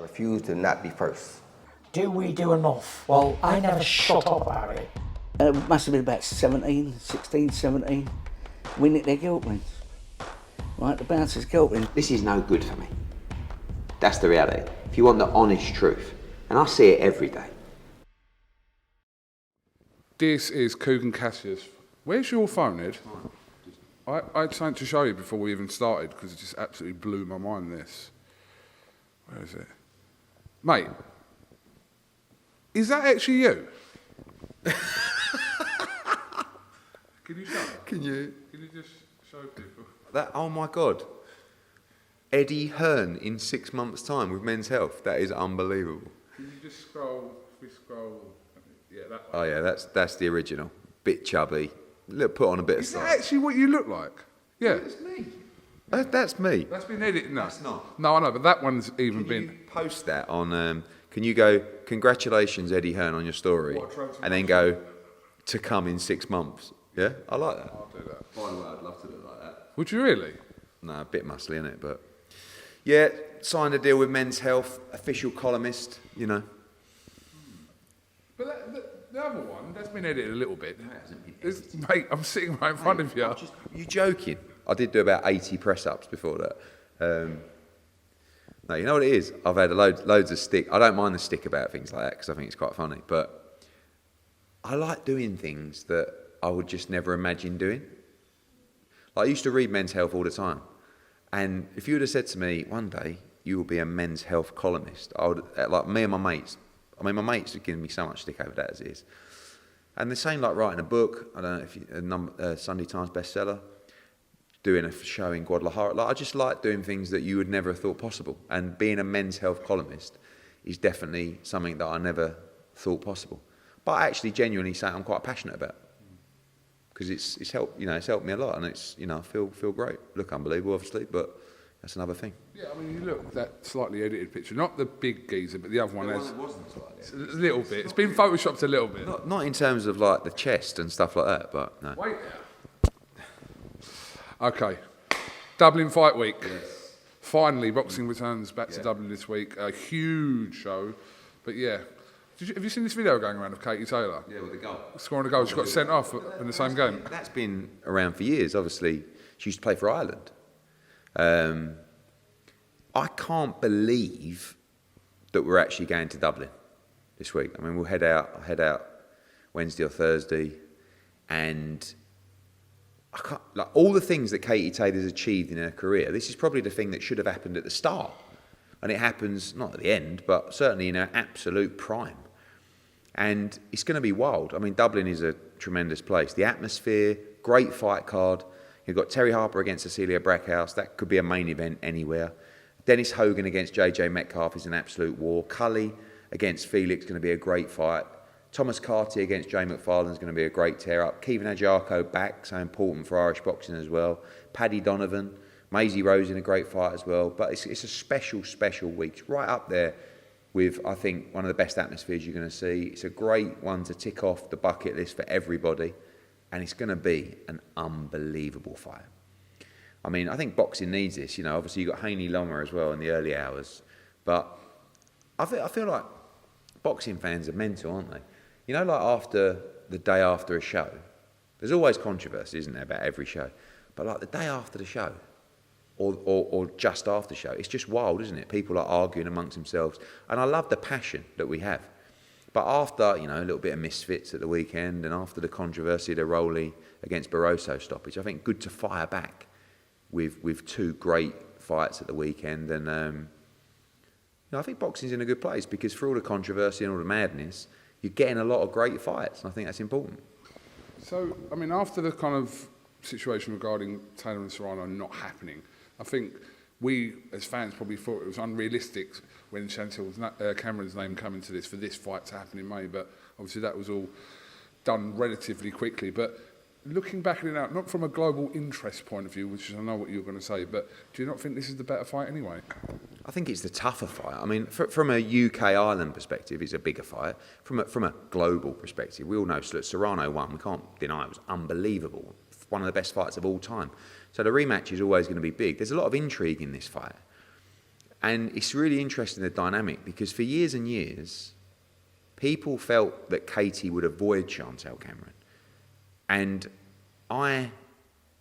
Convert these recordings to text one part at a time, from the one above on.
refuse to not be first. Do we do enough? Well, I never shut up about it. It must have been about 16, 17. We nicked their guilt rings. Right, the bouncer's guilt ring. This is no good for me. That's the reality. If you want the honest truth, and I see it every day. This is KUGAN CASSIUS. Where's your phone, Ed? I had something to show you before we even started because it just absolutely blew my mind, this. Where is it? Mate, is that actually you? Can you show it? Can you just show people? that? Oh my God, Eddie Hearn in 6 months' time with Men's Health. That is unbelievable. Can you just scroll? If we scroll, yeah, that one. Oh yeah, that's the original. Bit chubby. Put on a bit of Is that size. actually what you look like? Yeah. That's me. That's me. That's been edited. No, That's not. No, I know, but that one's even Can been. you post that on? Can you go? Congratulations, Eddie Hearn, on your story, and then go to come in 6 months. Yeah, I like that. I'll do that. By the way, I'd love to do it like that. Would you really? No, a bit muscly, innit? But yeah, signed a deal with Men's Health, official columnist. You know. But the other one, that's been edited a little bit. Mate, I'm sitting right in front of you. You joking? I did do about 80 press-ups before that. No, you know what it is? I've had loads of stick. I don't mind the stick about things like that because I think it's quite funny. But I like doing things that I would just never imagine doing. Like I used to read Men's Health all the time. And if you would have said to me, one day you will be a Men's Health columnist, I would, like me and my mates, my mates are giving me so much stick over that as it is. And the same like writing a book, I don't know if you, Sunday Times bestseller, doing a show in Guadalajara. Like, I just like doing things that you would never have thought possible. And being a Men's Health columnist is definitely something that I never thought possible. But I actually genuinely say I'm quite passionate about. Because it's helped, it's helped me a lot, and it's, I feel great. Look unbelievable, obviously, but that's another thing. Yeah, I mean, you look at that slightly edited picture, not the big geezer, but the other one has. Wasn't slightly. A little bit. It's been photoshopped a little bit. Not in terms of like the chest and stuff like that, but no. Wait. Okay. Dublin Fight Week. Yes. Finally, boxing returns back to Dublin this week. A huge show. But yeah. Have you seen this video going around of Katie Taylor? Yeah, with the goal. Scoring a goal. She got sent off in the same game. That's been around for years, obviously. She used to play for Ireland. I can't believe that we're actually going to Dublin this week. I mean, I'll head out Wednesday or Thursday, and I can't, like, all the things that Katie Taylor's achieved in her career, this is probably the thing that should have happened at the start. And it happens, not at the end, but certainly in her absolute prime. And it's going to be wild. I mean, Dublin is a tremendous place. The atmosphere, great fight card. You've got Terry Harper against Cecilia Brackhouse. That could be a main event anywhere. Dennis Hogan against JJ Metcalf is an absolute war. Cully against Felix is going to be a great fight. Thomas Carty against Jay McFarlane is going to be a great tear-up. Kevin Ajarko back, so important for Irish boxing as well. Paddy Donovan, Maisie Rose in a great fight as well. But it's a special week. It's right up there with, I think, one of the best atmospheres you're going to see. It's a great one to tick off the bucket list for everybody. And it's going to be an unbelievable fight. I mean, I think boxing needs this. Obviously you've got Haney Loma as well in the early hours. But I feel like boxing fans are mental, aren't they? Like after the day after a show, there's always controversy, isn't there, about every show. But like the day after the show, or just after the show, it's just wild, isn't it? People are arguing amongst themselves. And I love the passion that we have. But after, a little bit of misfits at the weekend, and after the controversy of the Rowley against Barroso stoppage, I think good to fire back with two great fights at the weekend. And I think boxing's in a good place, because for all the controversy and all the madness, you're getting a lot of great fights, and I think that's important. So, I mean, after the kind of situation regarding Taylor and Serrano not happening, I think we, as fans, probably thought it was unrealistic when Chantel Cameron's name came into this for this fight to happen in May, but obviously that was all done relatively quickly. But looking back at it now, not from a global interest point of view, which I know what you're going to say, but do you not think this is the better fight anyway? I think it's the tougher fight. I mean, from a UK-Ireland perspective, it's a bigger fight. From a global perspective, we all know Serrano won. We can't deny it was unbelievable. One of the best fights of all time. So the rematch is always going to be big. There's a lot of intrigue in this fight. And it's really interesting, the dynamic, because for years and years, people felt that Katie would avoid Chantel Cameron. And I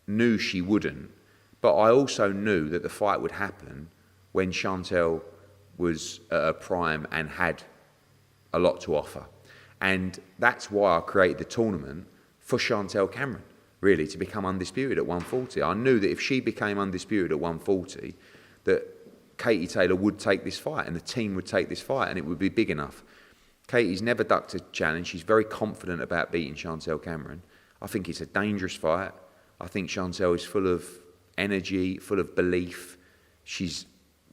knew she wouldn't, but I also knew that the fight would happen when Chantel was at her prime and had a lot to offer. And that's why I created the tournament for Chantel Cameron, really, to become undisputed at 140. I knew that if she became undisputed at 140, that Katie Taylor would take this fight and the team would take this fight and it would be big enough. Katie's never ducked a challenge. She's very confident about beating Chantel Cameron. I think it's a dangerous fight. I think Chantel is full of energy, full of belief. She's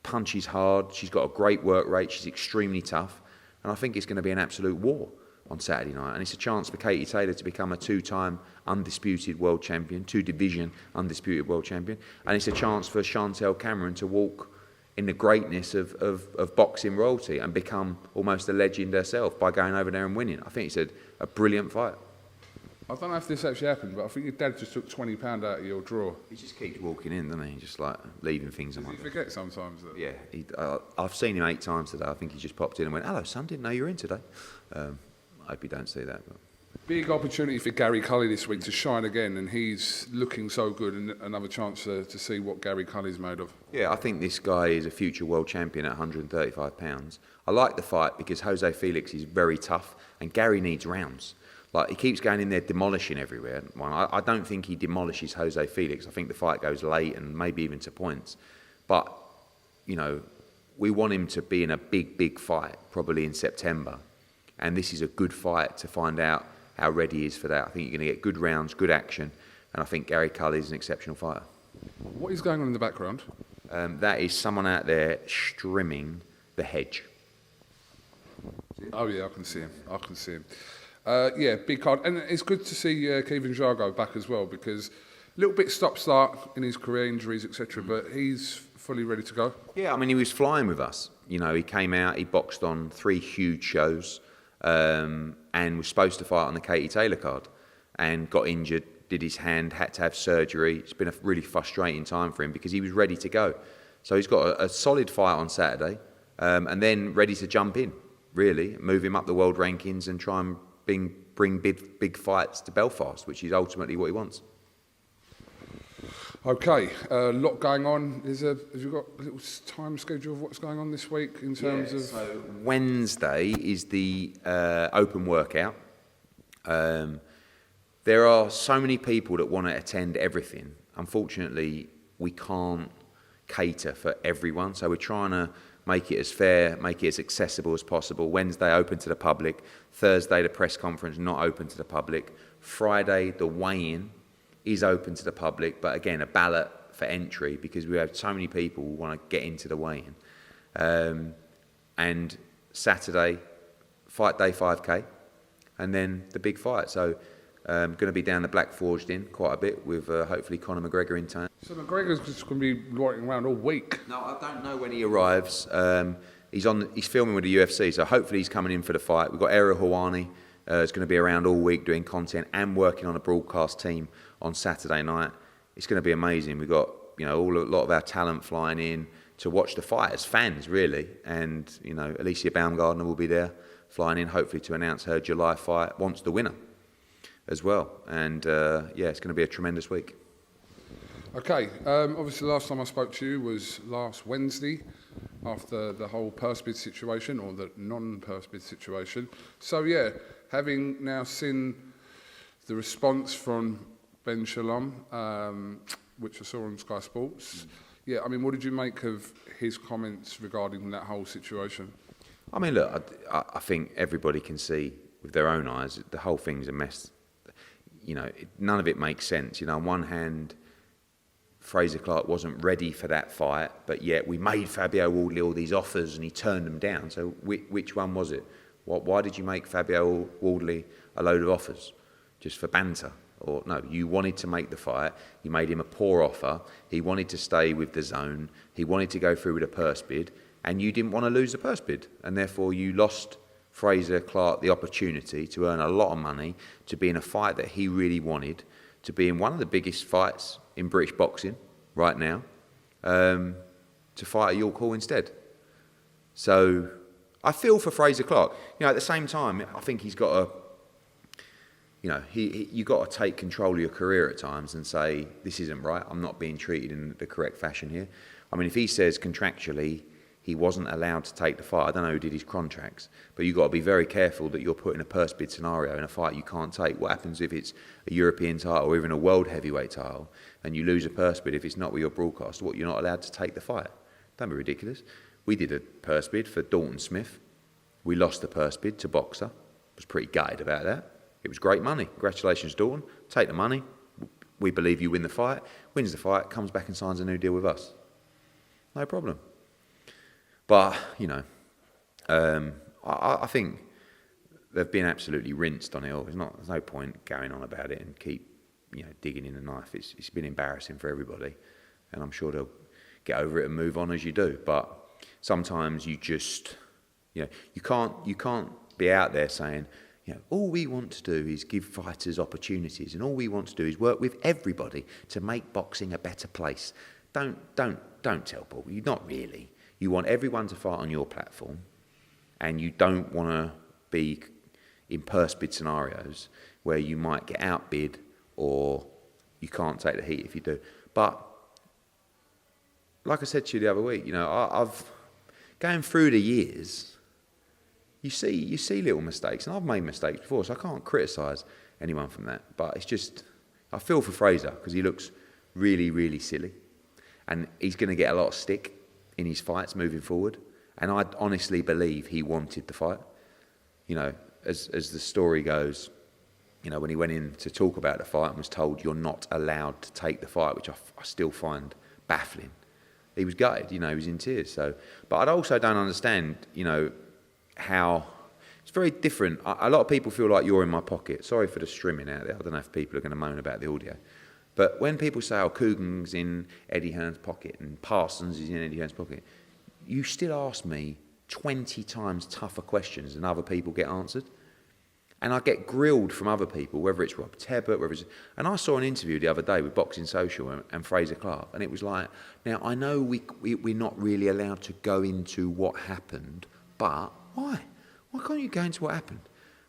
punches hard. She's got a great work rate. She's extremely tough. And I think it's going to be an absolute war on Saturday night. And it's a chance for Katie Taylor to become a two-time undisputed world champion, two-division undisputed world champion. And it's a chance for Chantel Cameron to walk in the greatness of boxing royalty and become almost a legend herself by going over there and winning. I think it's a brilliant fight. I don't know if this actually happened, but I think your dad just took £20 out of your drawer. He just keeps walking in, doesn't he? Just like leaving things on. Does he forget sometimes? That... Yeah, I've seen him 8 times today. I think he just popped in and went, "Hello, son, didn't know you were in today." I hope you don't see that. But. Big opportunity for Gary Cully this week to shine again, and he's looking so good, and another chance to see what Gary Cully's made of. Yeah, I think this guy is a future world champion at 135 pounds. I like the fight because Jose Felix is very tough, and Gary needs rounds. Like, he keeps going in there demolishing everywhere. Well, I don't think he demolishes Jose Felix. I think the fight goes late and maybe even to points. But, you know, we want him to be in a big, big fight, probably in September. And this is a good fight to find out how ready he is for that. I think you're going to get good rounds, good action. And I think Gary Cully is an exceptional fighter. What is going on in the background? That is someone out there strimming the hedge. Oh, yeah, I can see him. Yeah, big card. And it's good to see Kevin Jargo back as well, because a little bit stop-start in his career, injuries, etc., but he's fully ready to go. Yeah, I mean, he was flying with us. You know, he came out, he boxed on 3 huge shows and was supposed to fight on the Katie Taylor card and got injured, did his hand, had to have surgery. It's been a really frustrating time for him because he was ready to go. So he's got a solid fight on Saturday and then ready to jump in, really, move him up the world rankings and try and bring big fights to Belfast, which is ultimately what he wants. Okay, a lot going on. Have you got a little time schedule of what's going on this week in terms of... So Wednesday is the open workout. There are so many people that want to attend everything. Unfortunately, we can't cater for everyone, so we're trying to make it as fair, make it as accessible as possible. Wednesday, open to the public. Thursday, the press conference, not open to the public. Friday, the weigh-in is open to the public, but again, a ballot for entry because we have so many people who want to get into the weigh-in. And Saturday, fight day 5K, and then the big fight. So going to be down the Black Forged Inn quite a bit with hopefully Conor McGregor in town. So McGregor's just going to be loitering around all week? No, I don't know when he arrives. He's filming with the UFC, so hopefully he's coming in for the fight. We've got Ariel Hawani is going to be around all week doing content and working on a broadcast team on Saturday night. It's going to be amazing. We've got a lot of our talent flying in to watch the fight as fans, really. And Alicia Baumgardner will be there flying in, hopefully to announce her July fight. Wants the winner as well. And it's going to be a tremendous week. Okay, obviously last time I spoke to you was last Wednesday after the whole purse bid situation, or the non-purse bid situation. So yeah, having now seen the response from Benn Shalom, which I saw on Sky Sports, yeah, I mean, what did you make of his comments regarding that whole situation? I mean, look, I think everybody can see with their own eyes the whole thing's a mess. None of it makes sense. On one hand, Fraser Clarke wasn't ready for that fight, but yet we made Fabio Wardley all these offers and he turned them down. So which one was it? Why did you make Fabio Wardley a load of offers? Just for banter? Or no, you wanted to make the fight, you made him a poor offer, he wanted to stay with the zone, he wanted to go through with a purse bid, and you didn't want to lose the purse bid, and therefore you lost Fraser Clarke the opportunity to earn a lot of money, to be in a fight that he really wanted, to be in one of the biggest fights in British boxing right now, to fight at York Hall instead. So I feel for Fraser Clarke. You know, at the same time, I think he's got to, you know, you got to take control of your career at times and say, this isn't right. I'm not being treated in the correct fashion here. I mean, if he says contractually he wasn't allowed to take the fight, I don't know who did his contracts, but you've got to be very careful that you're put in a purse bid scenario in a fight you can't take. What happens if it's a European title or even a world heavyweight title and you lose a purse bid if it's not with your broadcast? What, you're not allowed to take the fight? Don't be ridiculous. We did a purse bid for Dalton Smith. We lost the purse bid to Boxer. Was pretty gutted about that. It was great money. Congratulations, Dalton. Take the money. We believe you win the fight. Wins the fight, comes back and signs a new deal with us. No problem. But, you know, I think they've been absolutely rinsed on it all. There's no point going on about it and keep, you know, digging in the knife. It's been embarrassing for everybody. And I'm sure they'll get over it and move on as you do. But sometimes you just, you know, you can't be out there saying, you know, all we want to do is give fighters opportunities, and all we want to do is work with everybody to make boxing a better place. Don't tell Paul. You're not really. You want everyone to fight on your platform, and you don't want to be in purse bid scenarios where you might get outbid or you can't take the heat if you do. But like I said to you the other week, you know, I've going through the years. You see little mistakes, and I've made mistakes before, so I can't criticise anyone from that. But it's just, I feel for Fraser because he looks really, really silly, and he's going to get a lot of stick in his fights moving forward. And I honestly believe he wanted the fight. You know, as the story goes, you know, when he went in to talk about the fight and was told you're not allowed to take the fight, which I still find baffling. He was gutted, you know, he was in tears. So, but I also don't understand, you know, how it's very different. A lot of people feel like you're in my pocket. Sorry for the streaming out there. I don't know if people are going to moan about the audio. But when people say, oh, KUGAN's in Eddie Hearn's pocket and Parsons is in Eddie Hearn's pocket, you still ask me 20 times tougher questions than other people get answered. And I get grilled from other people, whether it's Rob Tebbett, whether it's... And I saw an interview the other day with Boxing Social and Fraser Clarke, and it was like, now, I know we're not really allowed to go into what happened, but why? Why can't you go into what happened?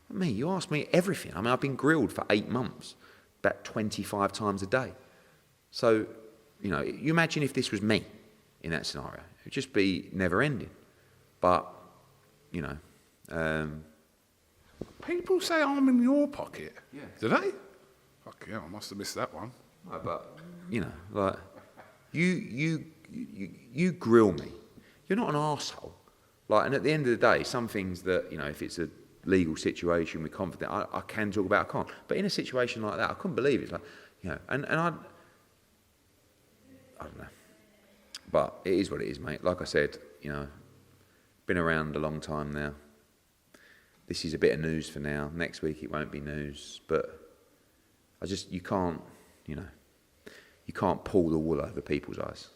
You ask me everything. I mean, I've been grilled for 8 months, about 25 times a day. So, you know, you imagine if this was me in that scenario. It would just be never ending. But, you know... People say I'm in your pocket. Yeah. Do they? Fuck yeah, I must have missed that one. No, but, you know, like, you grill me. You're not an arsehole. Like, and at the end of the day, some things that, you know, if it's a legal situation with confidence, I can talk about, I can't. But in a situation like that, I couldn't believe it. It's like, you know, and I don't know. But it is what it is, mate. Like I said, you know, been around a long time now. This is a bit of news for now. Next week it won't be news. But you can't, you know, you can't pull the wool over people's eyes.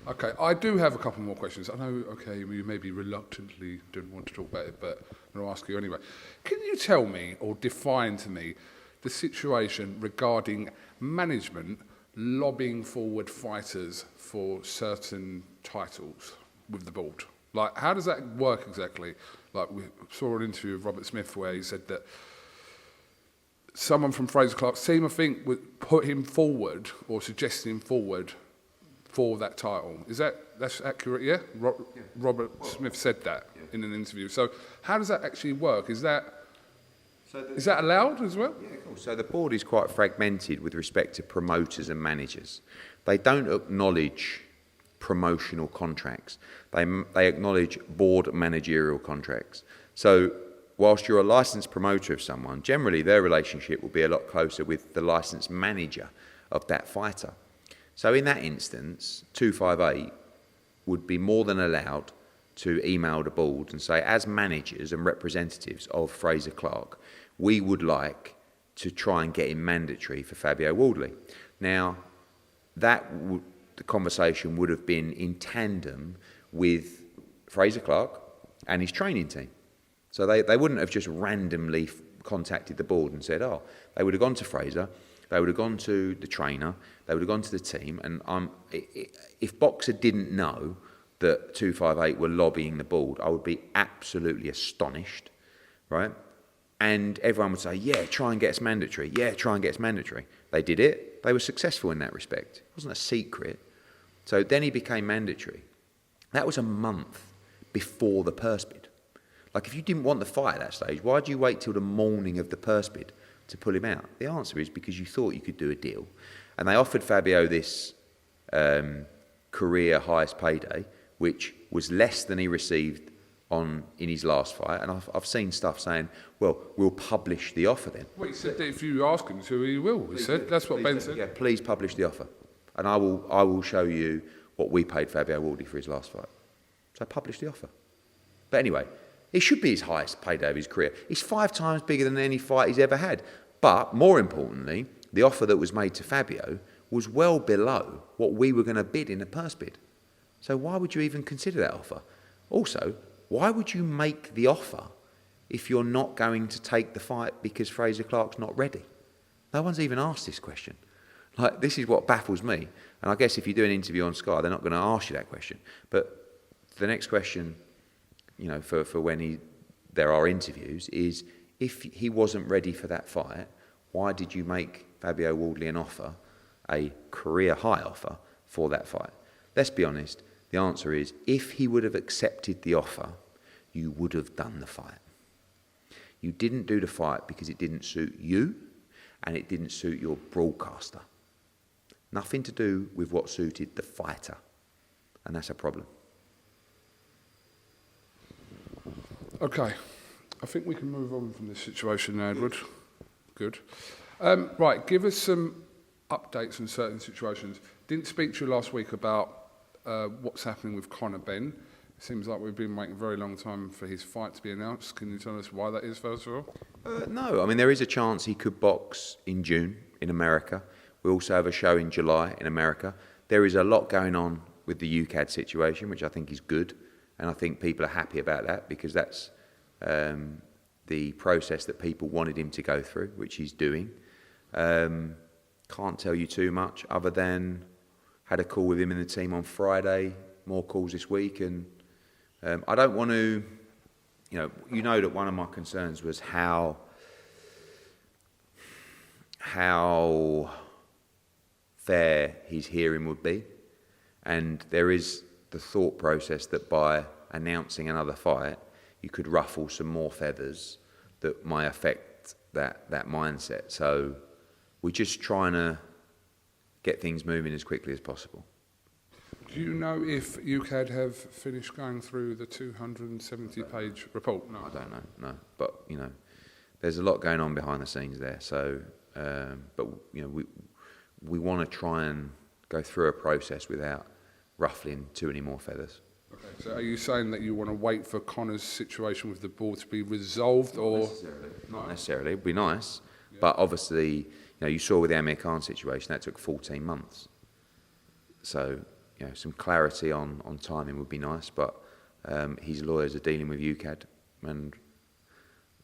Okay, I do have a couple more questions. I know, okay, you maybe reluctantly didn't want to talk about it, but I'm going to ask you anyway. Can you tell me or define to me the situation regarding management lobbying forward fighters for certain titles with the board? Like, how does that work exactly? Like, we saw an interview with Robert Smith where he said that someone from Fraser Clarke's team, I think, would put him forward or suggested him forward for that title. That's accurate, yeah? Robert Smith said that in an interview. So how does that actually work? Is that allowed as well? Yeah, cool. So the board is quite fragmented with respect to promoters and managers. They don't acknowledge promotional contracts. They acknowledge board managerial contracts. So whilst you're a licensed promoter of someone, generally their relationship will be a lot closer with the licensed manager of that fighter. So in that instance, 258 would be more than allowed to email the board and say, as managers and representatives of Fraser Clarke, we would like to try and get him mandatory for Fabio Wardley. Now, the conversation would have been in tandem with Fraser Clarke and his training team. So they wouldn't have just randomly contacted the board and said, oh, they would have gone to Fraser, they would have gone to the trainer, they would have gone to the team, and if Boxer didn't know that 258 were lobbying the board, I would be absolutely astonished, right? And everyone would say, yeah, try and get us mandatory. Yeah, try and get us mandatory. They did it. They were successful in that respect. It wasn't a secret. So then he became mandatory. That was a month before the purse bid. Like, if you didn't want the fight at that stage, why did you wait till the morning of the purse bid to pull him out? The answer is because you thought you could do a deal. And they offered Fabio this career highest payday, which was less than he received in his last fight. And I've seen stuff saying, well, we'll publish the offer then. Well, he said that if you ask him to, he will. He said that's what Ben said. Yeah, please publish the offer, and I will show you what we paid Fabio Wardley for his last fight. So I published the offer. But anyway, it should be his highest payday of his career. It's 5 times bigger than any fight he's ever had. But more importantly, the offer that was made to Fabio was well below what we were going to bid in the purse bid. So why would you even consider that offer? Also, why would you make the offer if you're not going to take the fight because Fraser Clarke's not ready? No one's even asked this question. Like, this is what baffles me. And I guess if you do an interview on Sky, they're not going to ask you that question. But the next question, you know, for when there are interviews is, if he wasn't ready for that fight, why did you make Fabio Wardley an offer, a career high offer, for that fight? Let's be honest. The answer is, if he would have accepted the offer, you would have done the fight. You didn't do the fight because it didn't suit you and it didn't suit your broadcaster. Nothing to do with what suited the fighter. And that's a problem. Okay. I think we can move on from this situation now, Edward. Good. Right, give us some updates on certain situations. Didn't speak to you last week about what's happening with Conor Benn. It seems like we've been waiting a very long time for his fight to be announced. Can you tell us why that is, first of all? No, I mean, there is a chance he could box in June in America. We also have a show in July in America. There is a lot going on with the UCAD situation, which I think is good. And I think people are happy about that because that's the process that people wanted him to go through, which he's doing. Can't tell you too much other than had a call with him and the team on Friday, more calls this week, and I don't want to, you know that one of my concerns was how fair his hearing would be, and there is the thought process that by announcing another fight, you could ruffle some more feathers that might affect that mindset. So we're just trying to get things moving as quickly as possible. Do you know if UCAD have finished going through the 270-page report? No, I don't know, no. But, you know, there's a lot going on behind the scenes there. So, but, you know, we want to try and go through a process without ruffling too many more feathers. Okay, so are you saying that you want to wait for Conor's situation with the board to be resolved, or...? Not necessarily. It'd be nice. Yeah. But obviously, you know, you saw with the Amir Khan situation, that took 14 months. So, you know, some clarity on timing would be nice, but his lawyers are dealing with UCAD, and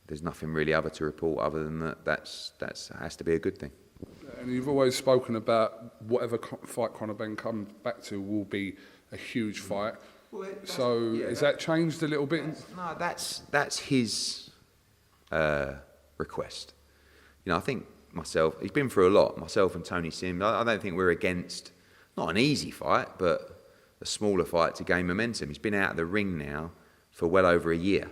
there's nothing really other to report other than that has to be a good thing. And you've always spoken about whatever fight Conor Benn comes back to will be a huge fight. Well, has that changed a little bit? No, that's his request. You know, I think he's been through a lot, myself and Tony Sims. I don't think we're against, not an easy fight, but a smaller fight to gain momentum. He's been out of the ring now for well over a year.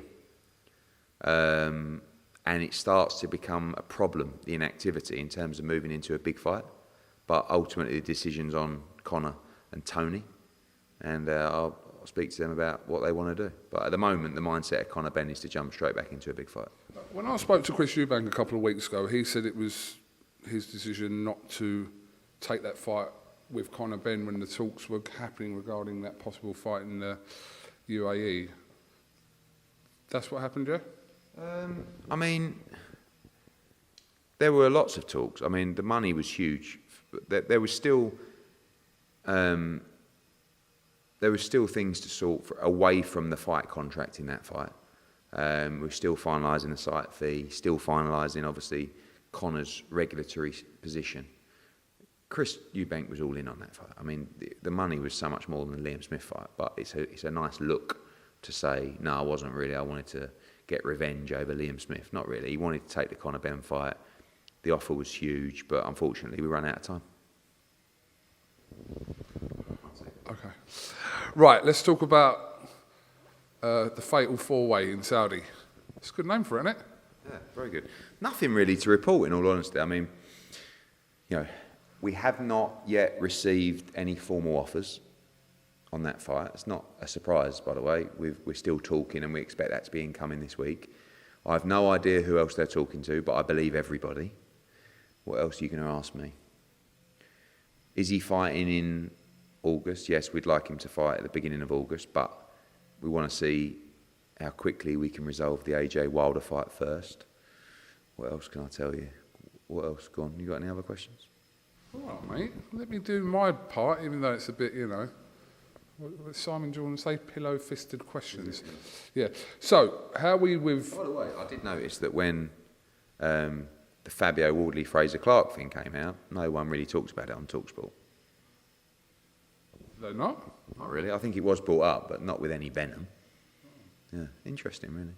And it starts to become a problem, the inactivity, in terms of moving into a big fight. But ultimately, the decision's on Conor and Tony. And I'll speak to them about what they want to do. But at the moment, the mindset of Conor Benn is to jump straight back into a big fight. When I spoke to Chris Eubank a couple of weeks ago, he said it was his decision not to take that fight with Conor Benn when the talks were happening regarding that possible fight in the UAE. That's what happened, yeah? I mean, there were lots of talks. I mean, the money was huge. There was still things to sort away from the fight contract in that fight. We're still finalising the site fee, still finalising, obviously, Conor's regulatory position. Chris Eubank was all in on that fight. I mean, the money was so much more than the Liam Smith fight, but it's a nice look to say, no, I wasn't really. I wanted to get revenge over Liam Smith. Not really. He wanted to take the Conor Benn fight. The offer was huge, but unfortunately we ran out of time. Okay. Right, let's talk about the fatal four-way in Saudi. It's a good name for it, isn't it? Yeah, very good. Nothing really to report, in all honesty. I mean, we have not yet received any formal offers on that fight. It's not a surprise, by the way. We're still talking, and we expect that to be incoming this week. I have no idea who else they're talking to, but I believe everybody. What else are you going to ask me? Is he fighting in August? Yes, we'd like him to fight at the beginning of August, but we want to see how quickly we can resolve the AJ Wilder fight first. What else can I tell you? What else? Go on. You got any other questions? All right, mate. Let me do my part, even though it's a bit, what did Simon Jordan say? Pillow-fisted questions. Yeah. So, how are we with... By the way, I did notice that when the Fabio Wardley Fraser Clarke thing came out, no one really talks about it on TalkSport. They're not? Not really. I think it was brought up, but not with any venom. Yeah, interesting, really.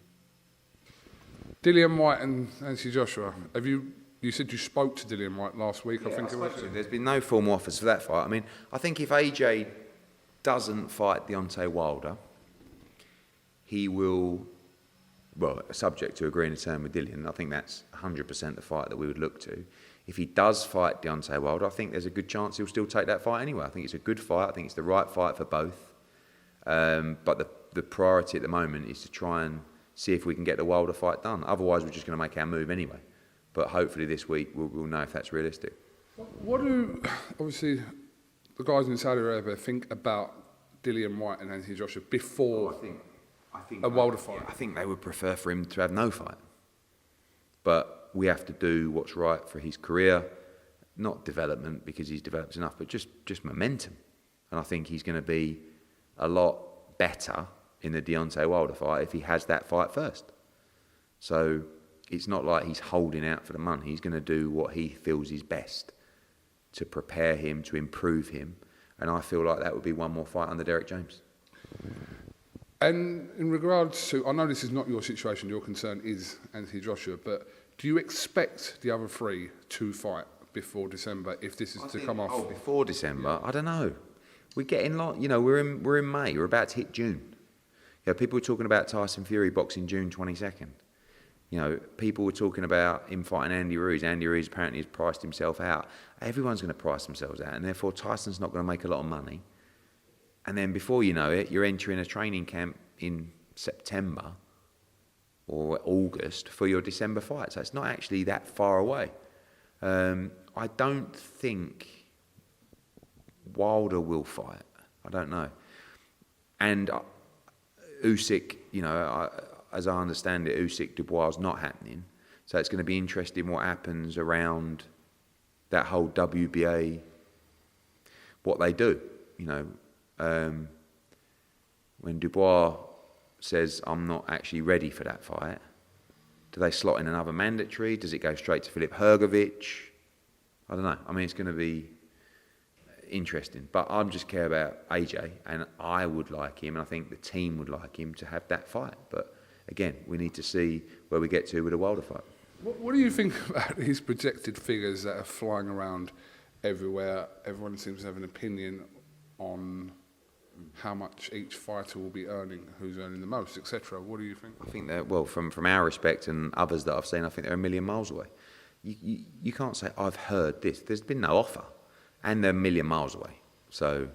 Dillian White and Nancy Joshua. You said you spoke to Dillian White last week, Yeah, I think it was. There's been no formal offers for that fight. I mean, I think if AJ doesn't fight Deontay Wilder, he will, subject to agreeing to term with Dillian, I think that's 100% the fight that we would look to. If he does fight Deontay Wilder, I think there's a good chance he'll still take that fight anyway. I think it's a good fight. I think it's the right fight for both. But the priority at the moment is to try and see if we can get the Wilder fight done. Otherwise, we're just going to make our move anyway. But hopefully this week we'll know if that's realistic. What do, obviously, the guys in Saudi Arabia think about Dillian White and Anthony Joshua before I think a Wilder fight? I think they would prefer for him to have no fight. But we have to do what's right for his career, not development because he's developed enough, but just momentum. And I think he's going to be a lot better in the Deontay Wilder fight if he has that fight first. So it's not like he's holding out for the money. He's going to do what he feels is best to prepare him, to improve him. And I feel like that would be one more fight under Derek James. And in regards to, I know this is not your situation, your concern is Anthony Joshua, but do you expect the other three to fight before December if this is to come off? Oh, before December? I don't know. We're getting we're in May. We're about to hit June. People were talking about Tyson Fury boxing June 22nd. People were talking about him fighting Andy Ruiz. Andy Ruiz apparently has priced himself out. Everyone's going to price themselves out, and therefore Tyson's not going to make a lot of money. And then before you know it, you're entering a training camp in September or August for your December fight. So it's not actually that far away. I don't think Wilder will fight. I don't know. And Usyk, as I understand it, Usyk-Dubois is not happening. So it's going to be interesting what happens around that whole WBA, what they do. When Dubois says, I'm not actually ready for that fight, do they slot in another mandatory? Does it go straight to Filip Hrgovic? I don't know. I mean, it's going to be interesting. But I just care about AJ, and I would like him, and I think the team would like him to have that fight. But again, we need to see where we get to with a Wilder fight. What do you think about these projected figures that are flying around everywhere? Everyone seems to have an opinion on how much each fighter will be earning, who's earning the most, etc. What do you think? I think that, from our respect and others that I've seen, I think they're a million miles away. You can't say, I've heard this. There's been no offer, and they're a million miles away. So,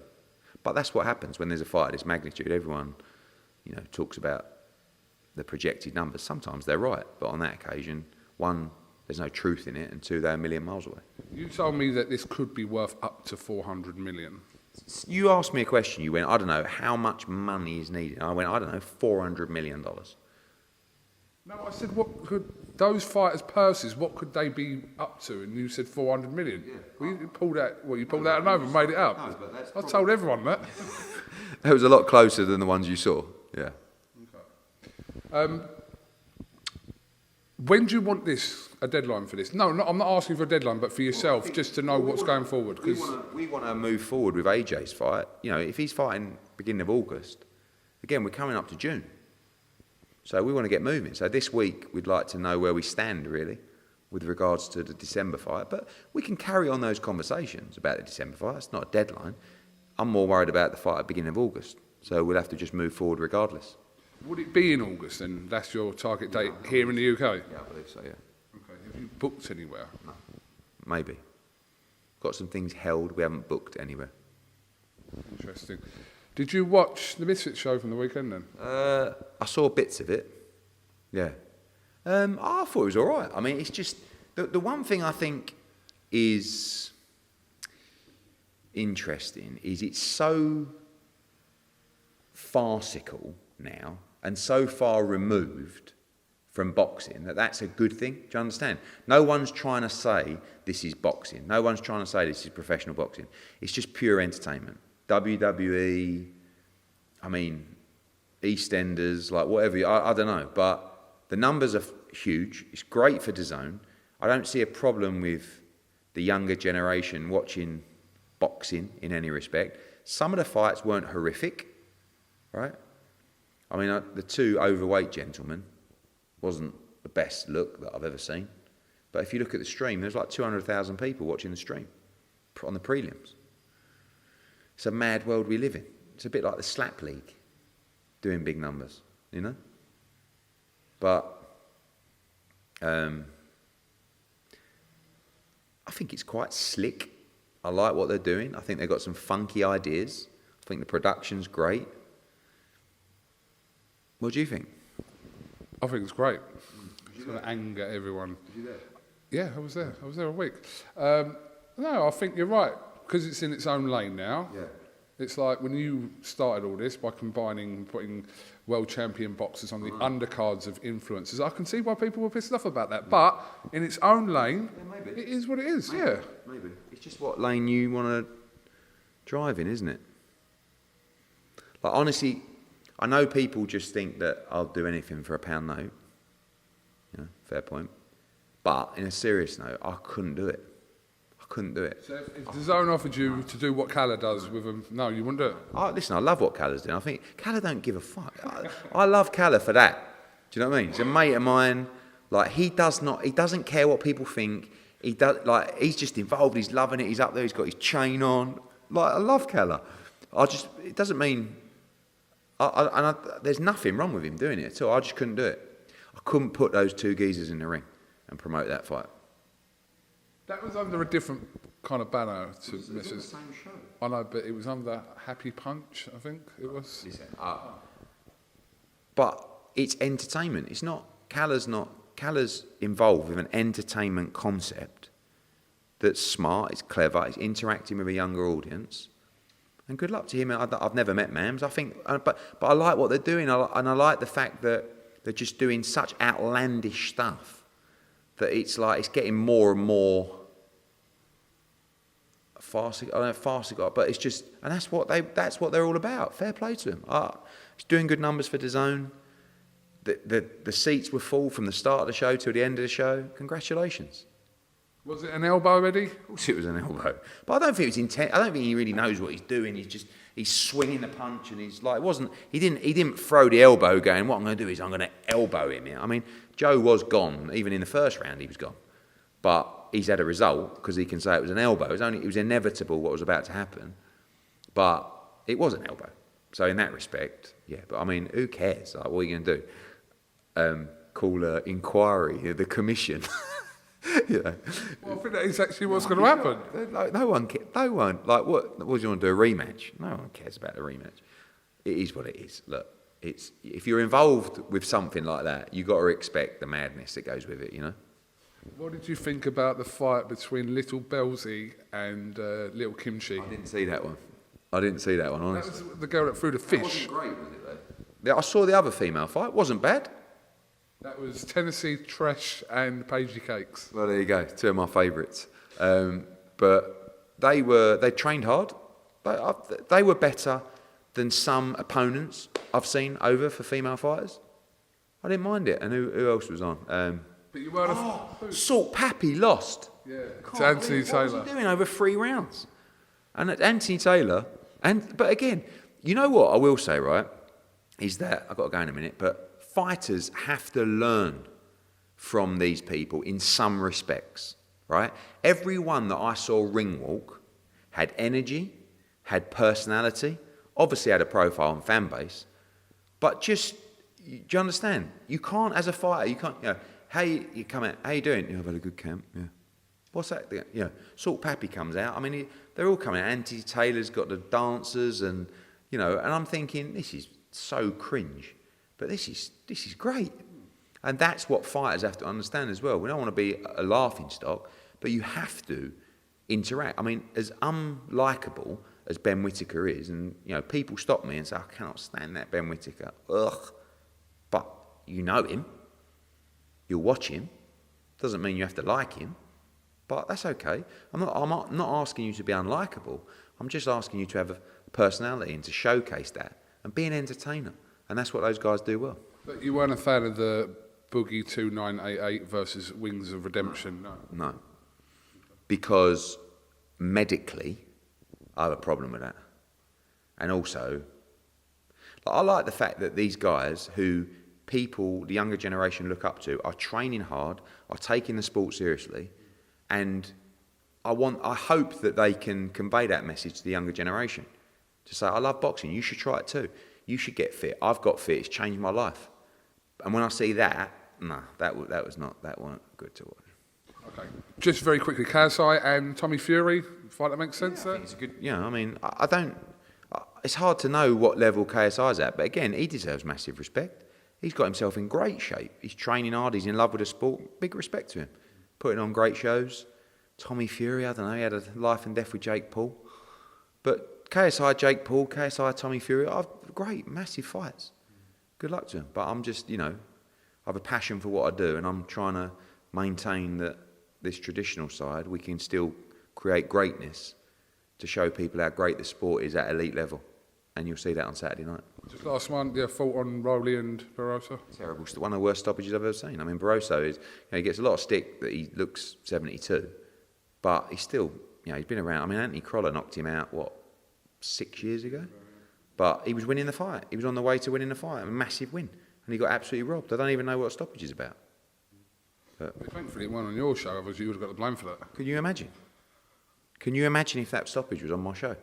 but that's what happens when there's a fight of this magnitude. Everyone, talks about the projected numbers. Sometimes they're right, but on that occasion, one, there's no truth in it, and two, they're a million miles away. You told me that this could be worth up to 400 million. You asked me a question, you went, I don't know, how much money is needed? And I went, I don't know, $400 million. No, I said, what could those fighters' purses, what could they be up to? And you said 400 million. Yeah. Well, you pulled out of nowhere and made it up. No, but I told everyone that. That was a lot closer than the ones you saw, yeah. Okay. When do you want a deadline for this? No, I'm not asking for a deadline, but for yourself, just to know what's going forward. We want to move forward with AJ's fight. You know, if he's fighting beginning of August, again, we're coming up to June. So we want to get moving. So this week, we'd like to know where we stand, really, with regards to the December fight. But we can carry on those conversations about the December fight. It's not a deadline. I'm more worried about the fight at the beginning of August. So we'll have to just move forward regardless. Would it be in August, then? That's your target date here in the UK? Yeah, I believe so, yeah. Okay. Have you booked anywhere? No. Maybe. Got some things held. We haven't booked anywhere. Interesting. Did you watch the Misfits show from the weekend, then? I saw bits of it. Yeah. I thought it was all right. I mean, it's just... The one thing I think is interesting is it's so farcical now and so far removed from boxing that's a good thing. Do you understand? No one's trying to say this is boxing. No one's trying to say this is professional boxing. It's just pure entertainment. WWE, I mean, EastEnders, like whatever, I don't know. But the numbers are huge. It's great for DAZN. I don't see a problem with the younger generation watching boxing in any respect. Some of the fights weren't horrific, right? I mean, the two overweight gentlemen wasn't the best look that I've ever seen. But if you look at the stream, there's like 200,000 people watching the stream on the prelims. It's a mad world we live in. It's a bit like the slap league, doing big numbers, you know? But I think it's quite slick. I like what they're doing. I think they've got some funky ideas. I think the production's great. What do you think? I think it's great. It's going to anger everyone. Was you there? Yeah, I was there. I was there a week. No, I think you're right. Because it's in its own lane now. Yeah. It's like when you started all this by putting world champion boxers on the undercards of influencers, I can see why people were pissed off about that. But in its own lane, it is what it is, maybe. Yeah. Maybe. It's just what lane you want to drive in, isn't it? Like, honestly, I know people just think that I'll do anything for a pound note. You know, fair point. But in a serious note, I couldn't do it. Couldn't do it. So if DAZN offered you to do what Calla does with them, no, you wouldn't do it? Listen, I love what Calla's doing. I think Calla don't give a fuck. I love Calla for that. Do you know what I mean? He's a mate of mine. Like, he doesn't care what people think. He's just involved. He's loving it. He's up there. He's got his chain on. Like, I love Calla. It doesn't mean, there's nothing wrong with him doing it at all. I just couldn't do it. I couldn't put those two geezers in the ring and promote that fight. That was under a different kind of banner to Mrs. It was the same show. I know, but it was under Happy Punch, I think it was. But it's entertainment. It's not, Calla's involved with an entertainment concept that's smart, it's clever, it's interacting with a younger audience. And good luck to him. I've never met Mams. I think, but I like what they're doing, and I like the fact that they're just doing such outlandish stuff that it's like it's getting more and more farcical. I don't know, farcical, but it's just, and that's what they're all about. Fair play to them. It's doing good numbers for DAZN. The seats were full from the start of the show to the end of the show. Congratulations. Was it an elbow, Eddie? Of course it was an elbow. But I don't think it was intent. I don't think he really knows what he's doing. He's swinging the punch, and he's like, he didn't throw the elbow going, what I'm going to do is I'm going to elbow him here. I mean, Joe was gone. Even in the first round, he was gone. But he's had a result because he can say it was an elbow. It was inevitable what was about to happen. But it was an elbow. So in that respect, yeah. But I mean, who cares? Like, what are you going to do? Call an inquiry, the commission. You know. Well, I think that is actually what's going to happen. No one. Like, what do you want to do? A rematch? No one cares about a rematch. It is what it is. Look, if you're involved with something like that, you got to expect the madness that goes with it. You know. What did you think about the fight between Little Belzy and Little Kimchi? I didn't see that one. Honestly. That was the girl that threw the fish. That wasn't great, was it, though? Yeah, I saw the other female fight. Wasn't bad. That was Tennessee Tresh and Paisley Cakes. Well, there you go. Two of my favourites. But they trained hard. They were better than some opponents I've seen over for female fighters. I didn't mind it. And who else was on? But you weren't Salt Pappy lost. Yeah, to Anthony Taylor. What was he doing over 3 rounds? And at Anthony Taylor, but again, you know what I will say, right, is that, I've got to go in a minute, but fighters have to learn from these people in some respects, right? Everyone that I saw ring walk had energy, had personality, obviously had a profile and fan base, but just, do you understand? You can't, as a fighter, you can't, you know, hey, you come out, how you doing? I've had a good camp, yeah. What's that? You know, Salt Pappy comes out. I mean, they're all coming out. Anthony Taylor's got the dancers, and you know, and I'm thinking this is so cringe, but this is great, and that's what fighters have to understand as well. We don't want to be a laughing stock, but you have to interact. I mean, as unlikable as Ben Whittaker is, and you know, people stop me and say, I cannot stand that Ben Whittaker. Ugh, but you know him, you'll watch him. Doesn't mean you have to like him. But that's okay. I'm not asking you to be unlikable. I'm just asking you to have a personality and to showcase that and be an entertainer. And that's what those guys do well. But you weren't a fan of the Boogie 2988 versus Wings of Redemption, no? No. Because medically, I have a problem with that. And also, I like the fact that these guys who people, the younger generation, look up to, are training hard, are taking the sport seriously. And I hope that they can convey that message to the younger generation. To say, I love boxing, you should try it too. You should get fit. I've got fit, it's changed my life. And when I see that, no, that wasn't good to watch. Okay. Just very quickly, KSI and Tommy Fury, fight that makes sense there? It's a good, you know, I mean, it's hard to know what level KSI's at, but again, he deserves massive respect. He's got himself in great shape. He's training hard, he's in love with the sport. Big respect to him. Putting on great shows. Tommy Fury, I don't know, he had a life and death with Jake Paul. But KSI, Jake Paul, KSI, Tommy Fury, great, massive fights. Good luck to him. But I'm just, you know, I have a passion for what I do, and I'm trying to maintain that this traditional side, we can still create greatness to show people how great the sport is at elite level. And you'll see that on Saturday night. Just last one, yeah, fault on Wardley and Barroso. Terrible. One of the worst stoppages I've ever seen. I mean, Barroso is, you know, he gets a lot of stick that he looks 72, but he's still, you know, he's been around. I mean, Anthony Crolla knocked him out, 6 years ago? But he was winning the fight. He was on the way to winning the fight, a massive win. And he got absolutely robbed. I don't even know what a stoppage is about. But Thankfully, it went on your show, otherwise you would have got the blame for that. Can you imagine? Can you imagine if that stoppage was on my show?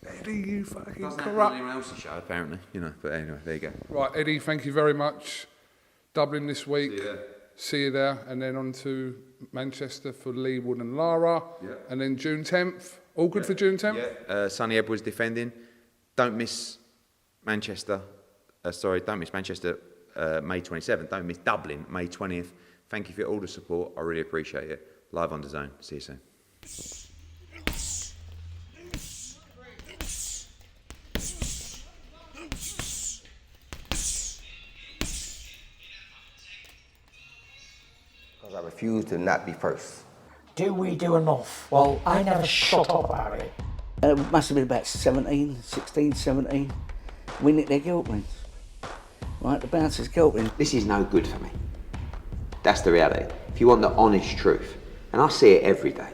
Eddie, you fucking Doesn't corrupt. anyone else's show, apparently, you know. But anyway, there you go. Right, Eddie, thank you very much. Dublin this week. See you there. And then on to Manchester for Lee Wood and Lara. Yeah. And then June 10th. All good for June 10th? Yeah. Sonny Edwards defending. Don't miss Manchester. Don't miss Manchester May 27th. Don't miss Dublin May 20th. Thank you for all the support. I really appreciate it. Live on DAZN. See you soon. I refuse to not be first. Do we do enough? Well, I never shut up about it. It must have been about 17, we nicked their guilt rings. Right, the bouncer's guilt ring. This is no good for me. That's the reality. If you want the honest truth, and I see it every day,